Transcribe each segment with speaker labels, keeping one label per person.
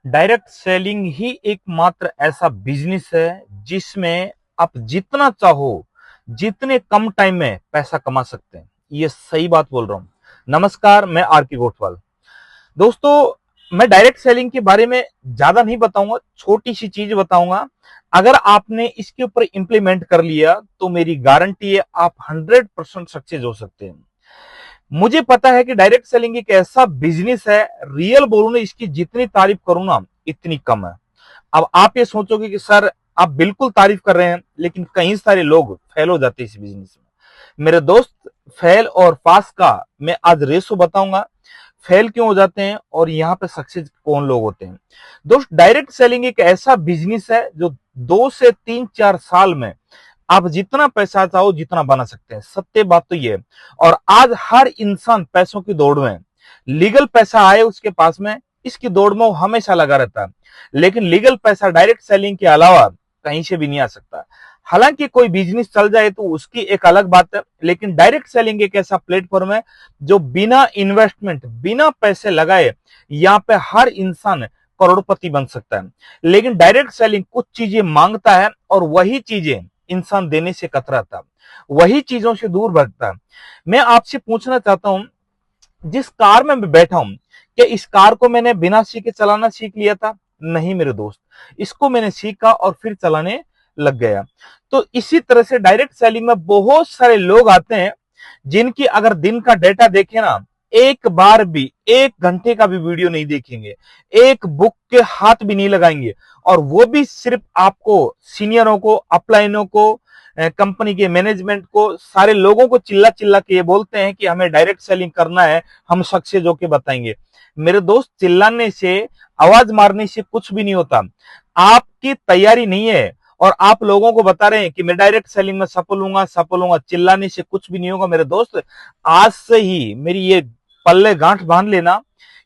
Speaker 1: Direct selling ही एकमात्र ऐसा business है जिसमें आप जितना चाहो जितने कम टाइम में पैसा कमा सकते हैं। ये सही बात बोल रहा हूं। नमस्कार, मैं आर के गोठवाल। दोस्तों, मैं डायरेक्ट सेलिंग के बारे में ज्यादा नहीं बताऊंगा, छोटी सी चीज बताऊंगा। अगर आपने इसके ऊपर इंप्लीमेंट कर लिया तो मेरी गारंटी है आप 100% सक्सेस हो सकते हैं। मुझे पता है कि डायरेक्ट सेलिंग एक ऐसा बिजनेस है, रियल बोलूं ना, इसकी जितनी तारीफ करूं ना इतनी कम है। अब आप ये सोचोगे कि सर आप बिल्कुल तारीफ कर रहे हैं, लेकिन कई सारे लोग फेल हो जाते हैं इस बिजनेस में। मेरे दोस्त, फेल और पास का मैं आज रेशो बताऊंगा। फेल क्यों हो जाते हैं और यहाँ पे सक्सेस कौन लोग होते हैं। दोस्त, डायरेक्ट सेलिंग एक ऐसा बिजनेस है जो 2 से 3 4 साल में आप जितना पैसा चाहो जितना बना सकते हैं। सत्य बात तो ये है। और आज हर इंसान पैसों की दौड़ में है। लीगल पैसा आए उसके पास में, इसकी दौड़ में वो हमेशा लगा रहता है। लेकिन लीगल पैसा डायरेक्ट सेलिंग के अलावा कहीं से भी नहीं आ सकता। हालांकि कोई बिजनेस चल जाए तो उसकी एक अलग बात है, लेकिन डायरेक्ट सेलिंग एक ऐसा प्लेटफॉर्म है जो बिना इन्वेस्टमेंट, बिना पैसे लगाए यहाँ पे हर इंसान करोड़पति बन सकता है। लेकिन डायरेक्ट सेलिंग कुछ चीजें मांगता है और वही चीजें इंसान देने से कतराता, वही चीजों से दूर भटकता। मैं आपसे पूछना चाहता हूं, जिस कार में मैं बैठा हूं, क्या इस कार को मैंने बिना सीखे चलाना सीख लिया था? नहीं मेरे दोस्त, इसको मैंने सीखा और फिर चलाने लग गया। तो इसी तरह से डायरेक्ट सेलिंग में बहुत सारे लोग आते हैं जिनकी अगर दिन का डेटा देखे ना, एक बार भी 1 घंटे का भी वीडियो नहीं देखेंगे, एक बुक के हाथ भी नहीं लगाएंगे, और वो भी सिर्फ आपको, सीनियरों को, अपलाइनों को, कंपनी के मैनेजमेंट को, सारे लोगों को चिल्ला चिल्ला के ये बोलते हैं कि हमें डायरेक्ट सेलिंग करना है, हम सक्सेस होके बताएंगे। मेरे दोस्त, चिल्लाने से, आवाज मारने से कुछ भी नहीं होता। आपकी तैयारी नहीं है और आप लोगों को बता रहे हैं कि मैं डायरेक्ट सेलिंग में सफल होऊंगा, चिल्लाने से कुछ भी नहीं होगा। मेरे दोस्त, आज से ही मेरी ये पल्ले गांठ बांध लेना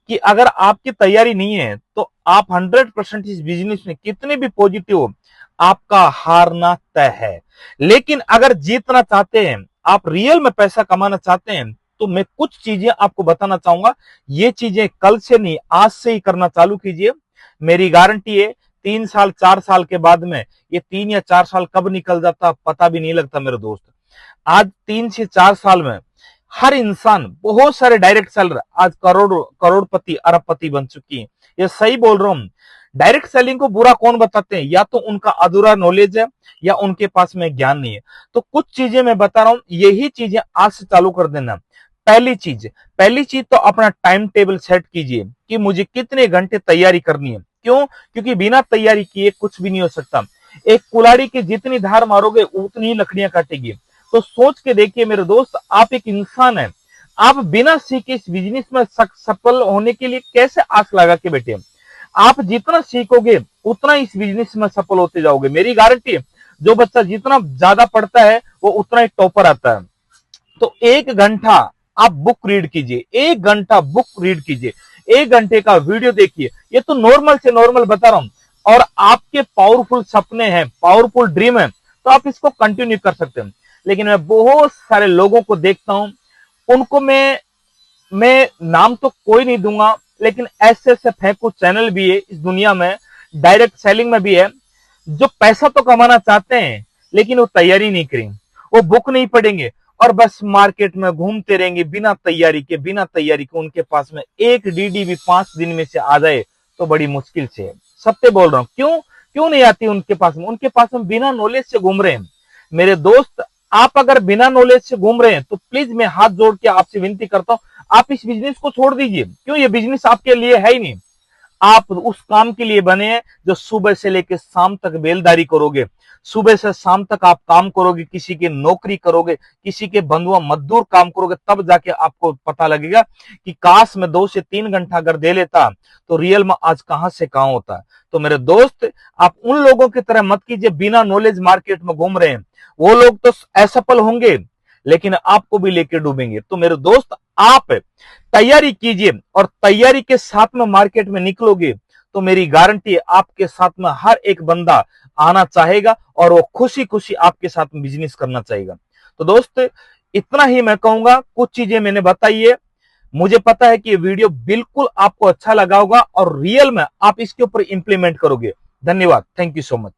Speaker 1: कि अगर आपकी तैयारी नहीं है तो आप 100% इस बिजनेस में कितने भी पॉजिटिव हो, आपका हारना तय है। लेकिन अगर जीतना चाहते हैं, आप रियल में पैसा कमाना चाहते हैं, तो मैं कुछ चीजें आपको बताना चाहूंगा। ये चीजें कल से नहीं, आज से ही करना चालू कीजिए। मेरी गारंटी है 3 साल 4 साल के बाद में ये 3 या 4 साल कब निकल जाता पता भी नहीं लगता। मेरे दोस्त, आज 3 से 4 साल में हर इंसान, बहुत सारे डायरेक्ट सेलर आज करोड़पति अरबपति बन चुकी है। ये सही बोल रहा हूं। डायरेक्ट सेलिंग को बुरा कौन बताते हैं? या तो उनका अधूरा नॉलेज है या उनके पास में ज्ञान नहीं है। तो कुछ चीजें मैं बता रहा हूं, यही चीजें आज से चालू कर देना। पहली चीज तो अपना टाइम टेबल सेट कीजिए कि मुझे कितने घंटे तैयारी करनी है। क्यों? क्योंकि बिना तैयारी किए कुछ भी नहीं हो सकता। एक कुल्हाड़ी की जितनी धार मारोगे उतनी ही लकड़ियां काटेगी। तो सोच के देखिए मेरे दोस्त, आप एक इंसान है, आप बिना सीखे इस बिजनेस में सफल होने के लिए कैसे आस लगा के बैठे? आप जितना सीखोगे उतना इस बिजनेस में सफल होते जाओगे। मेरी गारंटी है, जो बच्चा जितना ज्यादा पढ़ता है वो उतना ही टॉपर आता है। तो 1 घंटा आप बुक रीड कीजिए, 1 घंटा बुक रीड कीजिए, 1 घंटे का वीडियो देखिए। ये तो नॉर्मल से नॉर्मल बता रहा हूं। और आपके पावरफुल सपने हैं, पावरफुल ड्रीम है, तो आप इसको कंटिन्यू कर सकते हैं। लेकिन मैं बहुत सारे लोगों को देखता हूं, उनको मैं नाम तो कोई नहीं दूंगा, लेकिन ऐसे ऐसे फेंकू चैनल भी है इस दुनिया में, डायरेक्ट सेलिंग में भी है, जो पैसा तो कमाना चाहते हैं लेकिन वो तैयारी नहीं करेंगे, वो बुक नहीं पढ़ेंगे और बस मार्केट में घूमते रहेंगे बिना तैयारी के उनके पास में एक डीडी भी 5 दिन में से आ जाए तो बड़ी मुश्किल से है। सत्य बोल रहा हूं। क्यों क्यों नहीं आती उनके पास में? उनके पास में बिना नॉलेज से घूम रहे हैं। मेरे दोस्त, आप अगर बिना नॉलेज से घूम रहे हैं तो प्लीज मैं हाथ जोड़ के आपसे विनती करता हूं, आप इस बिजनेस को छोड़ दीजिए। क्यों? ये बिजनेस आपके लिए है ही नहीं। आप उस काम के लिए बने हैं जो सुबह से लेकर शाम तक बेलदारी करोगे, सुबह से शाम तक आप काम करोगे, किसी की नौकरी करोगे, किसी के बंधुआ मजदूर काम करोगे, तब जाके आपको पता लगेगा कि काश मैं 2 से 3 घंटा अगर दे लेता तो रियल में आज कहां से कहां होता। तो मेरे दोस्त, आप उन लोगों की तरह मत कीजिए बिना नॉलेज मार्केट में घूम रहे हैं। वो लोग तो असफल होंगे लेकिन आपको भी लेके डूबेंगे। तो मेरे दोस्त, आप तैयारी कीजिए और तैयारी के साथ में मार्केट में निकलोगे तो मेरी गारंटी है आपके साथ में हर एक बंदा आना चाहेगा और वो खुशी खुशी आपके साथ में बिजनेस करना चाहेगा। तो दोस्त, इतना ही मैं कहूंगा। कुछ चीजें मैंने बताई है, मुझे पता है कि ये वीडियो बिल्कुल आपको अच्छा लगा होगा और रियल में आप इसके ऊपर इंप्लीमेंट करोगे। धन्यवाद। Thank you so much.